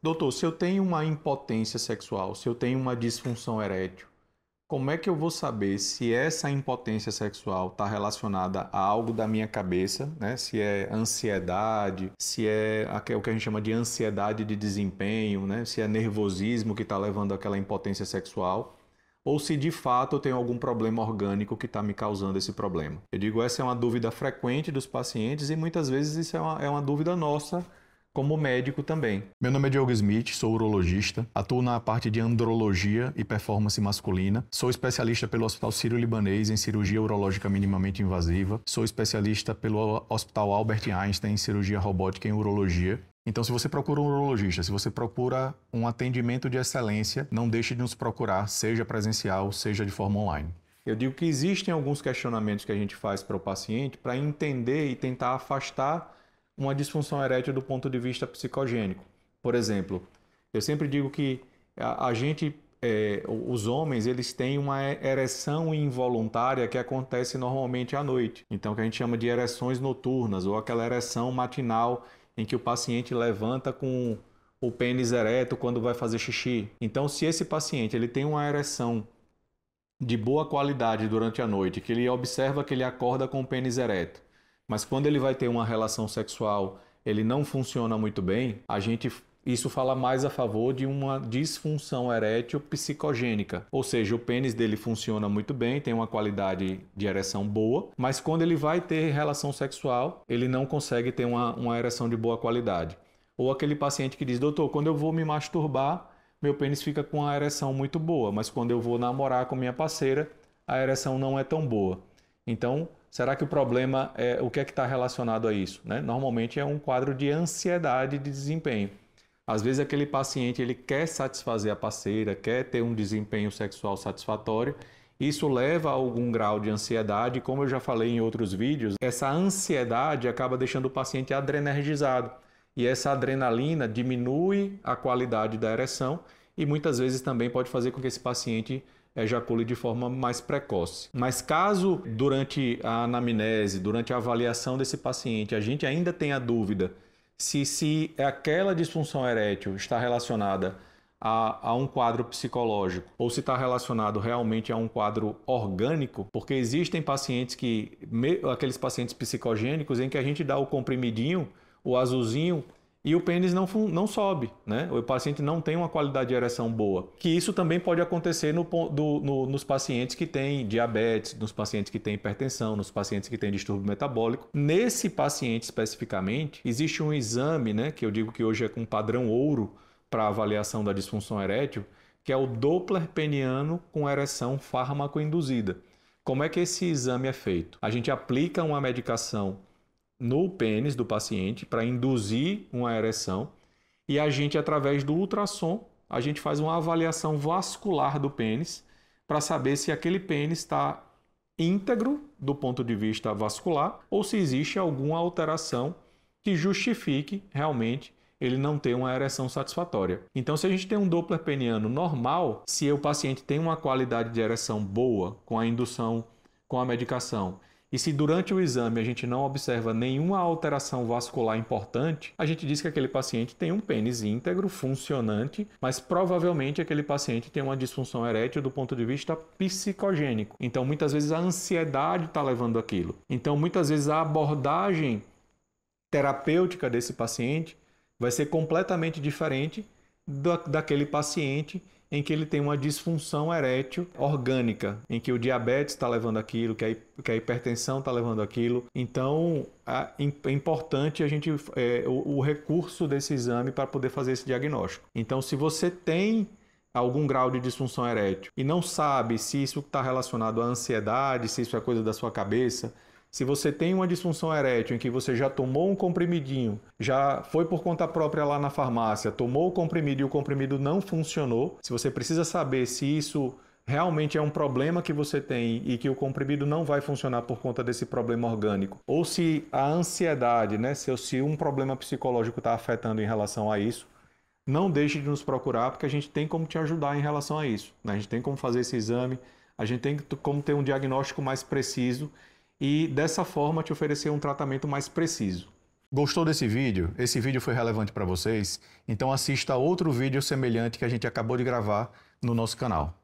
Doutor, se eu tenho uma impotência sexual, se eu tenho uma disfunção erétil, como é que eu vou saber se essa impotência sexual está relacionada a algo da minha cabeça, né? Se é ansiedade, se é o que a gente chama de ansiedade de desempenho, né? Se é nervosismo que está levando àquela impotência sexual, ou se de fato eu tenho algum problema orgânico que está me causando esse problema. Eu digo, essa é uma dúvida frequente dos pacientes e muitas vezes isso é uma dúvida nossa como médico também. Meu nome é Diogo Smith, sou urologista, atuo na parte de andrologia e performance masculina, sou especialista pelo Hospital Sírio-Libanês em cirurgia urológica minimamente invasiva, sou especialista pelo Hospital Albert Einstein em cirurgia robótica em urologia. Então, se você procura um urologista, se você procura um atendimento de excelência, não deixe de nos procurar, seja presencial, seja de forma online. Eu digo que existem alguns questionamentos que a gente faz para o paciente para entender e tentar afastar uma disfunção erétil do ponto de vista psicogênico. Por exemplo, eu sempre digo que a gente, os homens, eles têm uma ereção involuntária que acontece normalmente à noite. Então, que a gente chama de ereções noturnas ou aquela ereção matinal em que o paciente levanta com o pênis ereto quando vai fazer xixi. Então, se esse paciente ele tem uma ereção de boa qualidade durante a noite, que ele observa que ele acorda com o pênis ereto, mas quando ele vai ter uma relação sexual, ele não funciona muito bem, isso fala mais a favor de uma disfunção erétil psicogênica. Ou seja, o pênis dele funciona muito bem, tem uma qualidade de ereção boa, mas quando ele vai ter relação sexual, ele não consegue ter uma ereção de boa qualidade. Ou aquele paciente que diz, doutor, quando eu vou me masturbar, meu pênis fica com a ereção muito boa, mas quando eu vou namorar com minha parceira, a ereção não é tão boa. Então, será que o problema é o que é que está relacionado a isso, né? Normalmente é um quadro de ansiedade de desempenho. Às vezes aquele paciente ele quer satisfazer a parceira, quer ter um desempenho sexual satisfatório. Isso leva a algum grau de ansiedade, como eu já falei em outros vídeos, essa ansiedade acaba deixando o paciente adrenergizado. E essa adrenalina diminui a qualidade da ereção e muitas vezes também pode fazer com que esse paciente ejacule de forma mais precoce. Mas caso durante a anamnese, durante a avaliação desse paciente, a gente ainda tenha dúvida se aquela disfunção erétil está relacionada a um quadro psicológico ou se está relacionado realmente a um quadro orgânico, porque existem pacientes aqueles pacientes psicogênicos em que a gente dá o comprimidinho, o azulzinho, e o pênis não sobe, né? O paciente não tem uma qualidade de ereção boa. Que isso também pode acontecer nos pacientes que têm diabetes, nos pacientes que têm hipertensão, nos pacientes que têm distúrbio metabólico. Nesse paciente especificamente, existe um exame, né, que eu digo que hoje é com padrão ouro para avaliação da disfunção erétil, que é o Doppler peniano com ereção fármaco-induzida. Como é que esse exame é feito? A gente aplica uma medicação no pênis do paciente para induzir uma ereção e a gente, através do ultrassom, a gente faz uma avaliação vascular do pênis para saber se aquele pênis está íntegro do ponto de vista vascular ou se existe alguma alteração que justifique realmente ele não ter uma ereção satisfatória. Então, se a gente tem um Doppler peniano normal, se o paciente tem uma qualidade de ereção boa com a indução, com a medicação, e se durante o exame a gente não observa nenhuma alteração vascular importante, a gente diz que aquele paciente tem um pênis íntegro, funcionante, mas provavelmente aquele paciente tem uma disfunção erétil do ponto de vista psicogênico. Então, muitas vezes a ansiedade está levando aquilo. Então, muitas vezes a abordagem terapêutica desse paciente vai ser completamente diferente daquele paciente em que ele tem uma disfunção erétil orgânica, em que o diabetes está levando aquilo, que a hipertensão está levando aquilo. Então, é importante o recurso desse exame para poder fazer esse diagnóstico. Então, se você tem algum grau de disfunção erétil e não sabe se isso está relacionado à ansiedade, se isso é coisa da sua cabeça, se você tem uma disfunção erétil em que você já tomou um comprimidinho, já foi por conta própria lá na farmácia, tomou o comprimido e o comprimido não funcionou, se você precisa saber se isso realmente é um problema que você tem e que o comprimido não vai funcionar por conta desse problema orgânico, ou se a ansiedade, né, se um problema psicológico está afetando em relação a isso, não deixe de nos procurar, porque a gente tem como te ajudar em relação a isso, né? A gente tem como fazer esse exame, a gente tem como ter um diagnóstico mais preciso e dessa forma te oferecer um tratamento mais preciso. Gostou desse vídeo? Esse vídeo foi relevante para vocês? Então assista outro vídeo semelhante que a gente acabou de gravar no nosso canal.